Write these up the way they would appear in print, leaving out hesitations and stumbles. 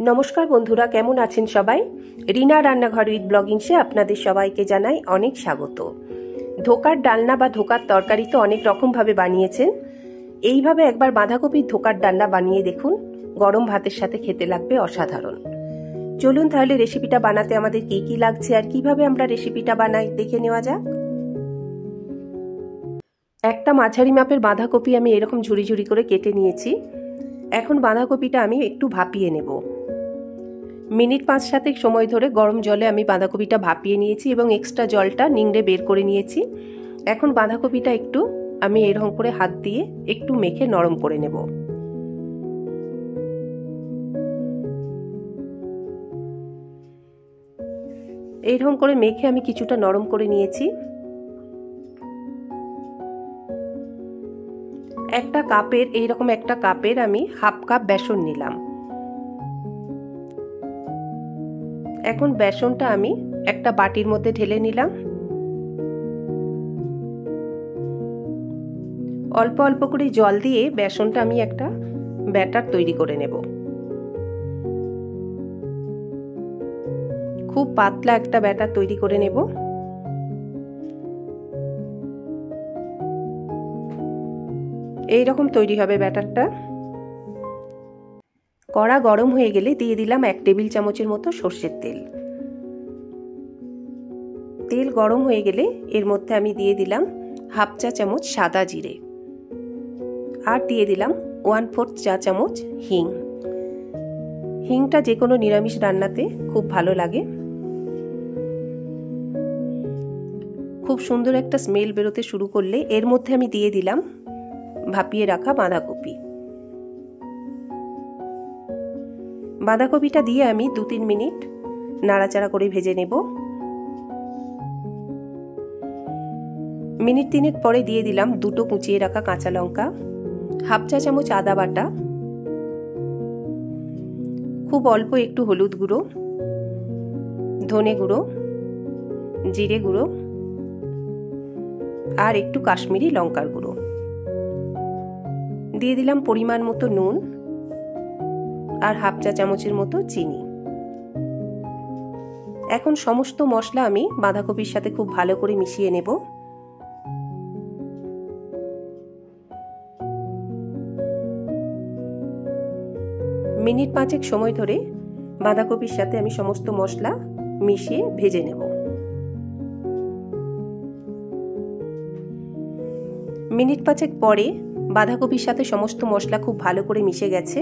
নমস্কার বন্ধুরা, কেমন আছেন সবাই? রিনা রান্নাঘর উইথ ব্লগিংসে আপনাদের সবাইকে জানাই অনেক স্বাগত। ধোকার ডালনা বা ধোকার তরকারি তো অনেক রকমভাবে বানিয়েছেন। এইভাবে একবার বাঁধাকপির ধোকার ডালনা বানিয়ে দেখুন, গরম ভাতের সাথে খেতে লাগবে অসাধারণ। চলুন তাহলে রেসিপিটা বানাতে আমাদের কি কি লাগছে আর কিভাবে আমরা রেসিপিটা বানাই দেখে নেওয়া যাক। একটা মাঝারি মাপের বাঁধাকপি আমি এরকম ঝুড়ি ঝুড়ি করে কেটে নিয়েছি। এখন বাঁধাকপিটা আমি একটু ভাপিয়ে নেব। মিনিট 5-7 সময় ধরে গরম জলে আমি বাঁধাকপিটা ভাপিয়ে নিয়েছি এবং এক্সট্রা জলটা নিংড়ে বের করে নিয়েছি। এখন বাঁধাকপিটা একটু আমি এরকম করে হাত দিয়ে একটু মেখে নরম করে নেব। এইরকম করে মেখে আমি কিছুটা নরম করে নিয়েছি। এইরকম একটা কাপের আমি হাফ কাপ বেসন নিলাম। এখন বেসনটা আমি একটা বাটির মধ্যে ঢেলে নিলাম। অল্প অল্প করে জল দিয়ে বেসনটা আমি একটা ব্যাটার তৈরি করে নেব। খুব পাতলা একটা ব্যাটার তৈরি করে নেব। এইরকম তৈরি হবে ব্যাটারটা। কড়া গরম হয়ে গেলে দিয়ে দিলাম 1 টেবিল চামচের মতো সর্ষের তেল। তেল গরম হয়ে গেলে এর মধ্যে আমি দিয়ে দিলাম হাফ চা চামচ সাদা জিরে আর দিয়ে দিলাম 1/4 চা চামচ হিং। হিংটা যে কোনো নিরামিষ রান্নাতে খুব ভালো লাগে। খুব সুন্দর একটা স্মেল বেরোতে শুরু করলে এর মধ্যে আমি দিয়ে দিলাম ভাপিয়ে রাখা বাঁধাকপি। বাঁধাকপিটা দিয়ে আমি 2-3 মিনিট নাড়াচাড়া করে ভেজে নেব। মিনিট 3 পরে দিয়ে দিলাম 2টো কুচিয়ে রাখা কাঁচা লঙ্কা, হাফ চা চামচ আদা বাটা, খুব অল্প একটু হলুদ গুঁড়ো, ধনে গুঁড়ো, জিরে গুঁড়ো আর একটু কাশ্মীরি লঙ্কার গুঁড়ো। দিয়ে দিলাম পরিমাণ মতো নুন আর হাফ চা চামচের মতো চিনি। এখন সমস্ত মশলা আমি বাঁধাকপির সাথে খুব ভালো করে মিশিয়ে নেব। মিনিট 5 সময় ধরে বাঁধাকপির সাথে আমি সমস্ত মশলা মিশিয়ে ভেজে নেব। মিনিট 5 পরে বাঁধাকপির সাথে সমস্ত মশলা খুব ভালো করে মিশে গেছে।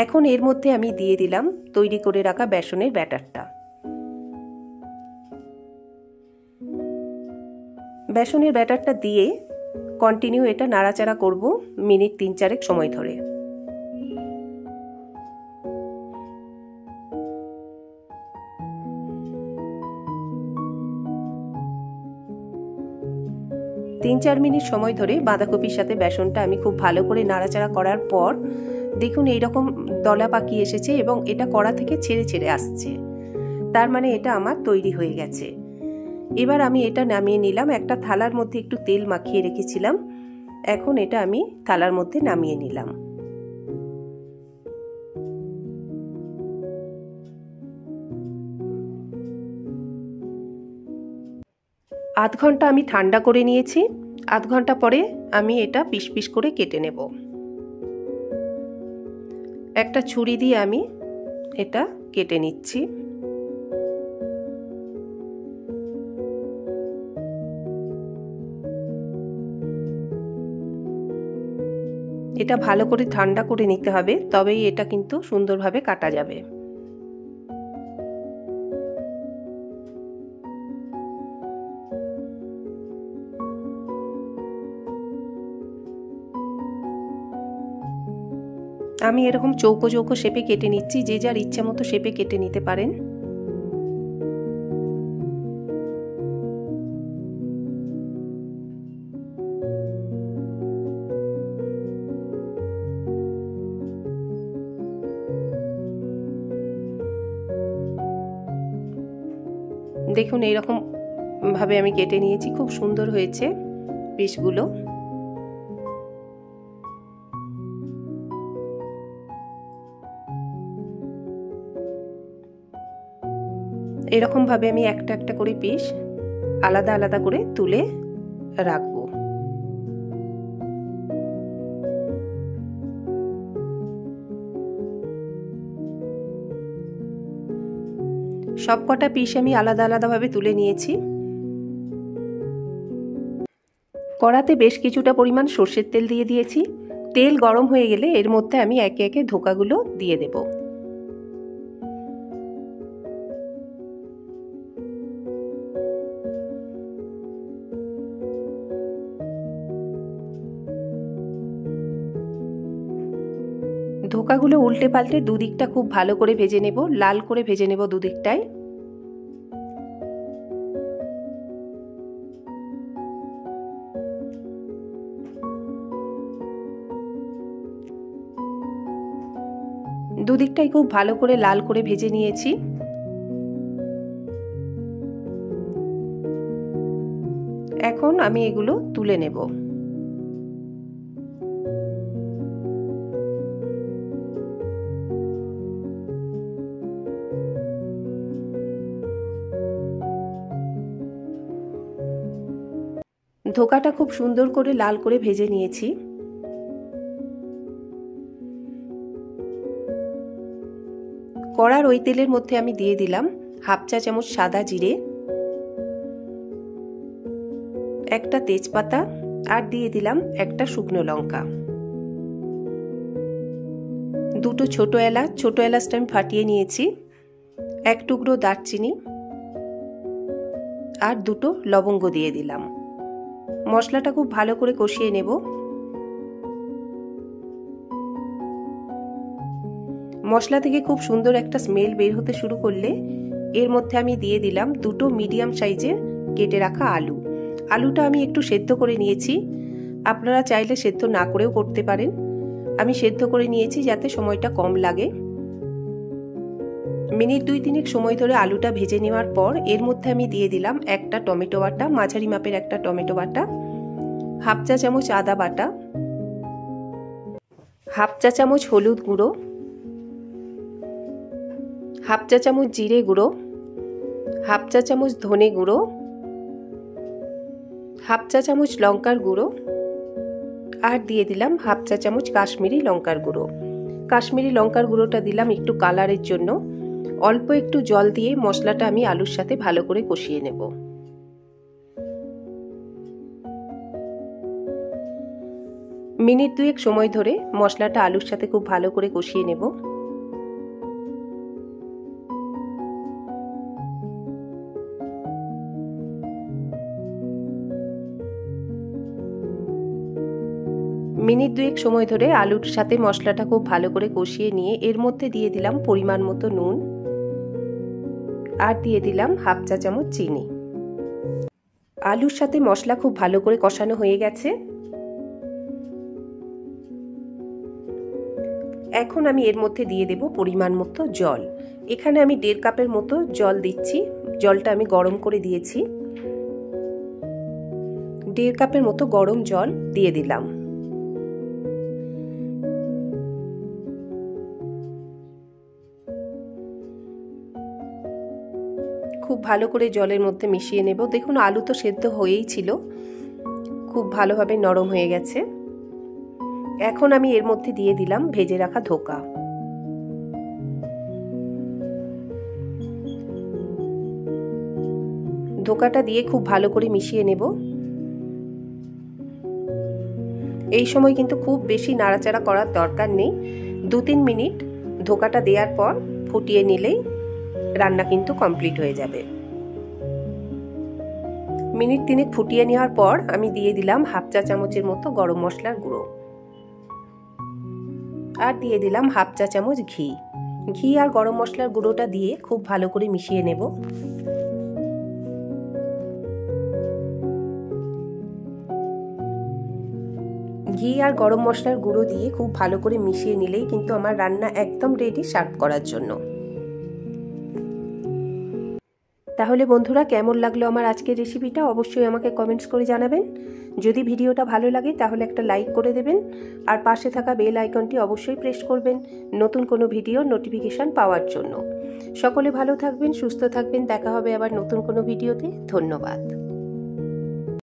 এখন এর মধ্যে আমি দিয়ে দিলাম তৈরি করে রাখা বেসনের ব্যাটারটা। বেসনের ব্যাটারটা দিয়ে কন্টিনিউ এটা নাড়াচাড়া করব মিনিট 3-4 সময় ধরে। তিন 4 মিনিট সময় ধরে বাঁধাকপির সাথে বেসনটা আমি খুব ভালো করে নাড়াচাড়া করার পর দেখুন এইরকম দলা পাকিয়ে এসেছে এবং এটা কড়া থেকে ছেড়ে ছেড়ে আসছে। তার মানে এটা আমার তৈরি হয়ে গেছে। এবার আমি এটা নামিয়ে নিলাম। একটা থালার মধ্যে একটু তেল মাখিয়ে রেখেছিলাম। এখন এটা আমি থালার মধ্যে নামিয়ে নিলাম। আধ ঘন্টা আমি ঠান্ডা করে নিয়েছি। আধ ঘন্টা পরে আমি এটা পিস পিস করে কেটে নেব। একটা ছুরি দিয়ে আমি এটা কেটে নিচ্ছি। এটা ভালো করে ঠান্ডা করে নিতে হবে, তবেই এটা কিন্তু সুন্দরভাবে কাটা যাবে। আমি এরকম চৌকো চৌকো শেপে কেটে নিচ্ছি। যে যার ইচ্ছা মতো শেপে কেটে নিতে পারেন। দেখুন এইরকম ভাবে আমি কেটে নিয়েছি। খুব সুন্দর হয়েছে পিসগুলো। এরকমভাবে আমি একটা একটা করে পিস আলাদা আলাদা করে তুলে রাখবো। সব কটা পিস আমি আলাদা আলাদাভাবে তুলে নিয়েছি। কড়াতে বেশ কিছুটা পরিমাণ সর্ষের তেল দিয়ে দিয়েছি। তেল গরম হয়ে গেলে এর মধ্যে আমি একে একে ধোকাগুলো দিয়ে দেব। ধোকাগুলো উল্টে পাল্টে দুদিকটা খুব ভালো করে ভেজে নেব, লাল করে ভেজে নেব দুদিকটাই। দুদিকটাই খুব ভালো করে লাল করে ভেজে নিয়েছি। এখন আমি এগুলো তুলে নেব। ধোকাটা খুব সুন্দর করে লাল করে ভেজে নিয়েছি। কড়ার ওই তেলের মধ্যে আমি দিয়ে দিলাম হাফ চা চামচ সাদা জিরে, একটা তেজপাতা আর দিয়ে দিলাম একটা শুকনো লঙ্কা, দুটো ছোট এলাচ, ছোট এলাচটা আমি ফাটিয়ে নিয়েছি, এক টুকরো দারচিনি আর দুটো লবঙ্গ দিয়ে দিলাম। মশলাটা খুব ভালো করে কষিয়ে নেব। মশলা থেকে খুব সুন্দর একটা স্মেল বের হতে শুরু করলে এর মধ্যে আমি দিয়ে দিলাম দুটো মিডিয়াম সাইজের কেটে রাখা আলু। আলুটা আমি একটু সেদ্ধ করে নিয়েছি, আপনারা চাইলে সেদ্ধ না করেও করতে পারেন। আমি সেদ্ধ করে নিয়েছি যাতে সময়টা কম লাগে। মিনিট 2-3 সময় ধরে আলুটা ভেজে নেওয়ার পর এর মধ্যে আমি দিয়ে দিলাম একটা টমেটো বাটা, মাঝারি মাপের একটা টমেটো বাটা, হাফ চা চামচ আদা বাটা, হাফ চা চামচ হলুদ গুঁড়ো, হাফ চা চামচ জিরে গুঁড়ো, হাফ চা চামচ ধনে গুঁড়ো, হাফ চা চামচ লঙ্কার গুঁড়ো আর দিয়ে দিলাম হাফ চা চামচ কাশ্মীরি লঙ্কার গুঁড়ো। কাশ্মীরি লঙ্কার গুঁড়োটা দিলাম একটু কালারের জন্য। অল্প একটু জল দিয়ে মশলাটা আমি আলুর সাথে ভালো করে কষিয়ে নেব। মিনিট 2 সময় ধরে মশলাটা আলুর সাথে খুব ভালো করে কষিয়ে নেব। মিনিট 2 সময় ধরে আলুর সাথে মশলাটা খুব ভালো করে কষিয়ে নিয়ে এর মধ্যে দিয়ে দিলাম পরিমাণ মতো নুন আর দিয়ে দিলাম হাফ চা চামচ চিনি। আলুর সাথে মশলা খুব ভালো করে কষানো হয়ে গেছে। এখন আমি এর মধ্যে দিয়ে দেব পরিমাণ মতো জল। এখানে আমি 1.5 কাপের মতো জল দিচ্ছি। জলটা আমি গরম করে দিয়েছি। 1.5 কাপের মতো গরম জল দিয়ে দিলাম। খুব ভালো করে জলের মধ্যে মিশিয়ে নেব। দেখুন আলু তো সেদ্ধ হয়েই ছিল, খুব ভালোভাবে নরম হয়ে গেছে। এখন আমি এর মধ্যে দিয়ে দিলাম ভেজে রাখা ধোকা। ধোকাটা দিয়ে খুব ভালো করে মিশিয়ে নেব। এই সময় কিন্তু খুব বেশি নাড়াচাড়া করার দরকার নেই। 2-3 মিনিট ধোকাটা দেওয়ার পর ফুটিয়ে নিলেই রান্না কিন্তু কমপ্লিট হয়ে যাবে। মিনিট 3 ফুটিয়ে নেওয়ার পর আমি দিয়ে দিলাম হাফ চা চামচের মতো গরম মশলার গুঁড়ো আর দিয়ে দিলাম হাফ চা চামচ ঘি। ঘি আর গরম মশলার গুঁড়োটা দিয়ে খুব ভালো করে মিশিয়ে নেব। ঘি আর গরম মশলার গুঁড়ো দিয়ে খুব ভালো করে মিশিয়ে নিলেই কিন্তু আমার রান্না একদম রেডি সার্ভ করার জন্য। তাহলে বন্ধুরা কেমন লাগলো আমার আজকের রেসিপিটা অবশ্যই আমাকে কমেন্টস করে জানাবেন। যদি ভিডিওটা ভালো লাগে তাহলে একটা লাইক করে দেবেন আর পাশে থাকা বেল আইকনটি অবশ্যই প্রেস করবেন নতুন কোনো ভিডিওর নোটিফিকেশন পাওয়ার জন্য। সকলে ভালো থাকবেন, সুস্থ থাকবেন। দেখা হবে আবার নতুন কোনো ভিডিওতে। ধন্যবাদ।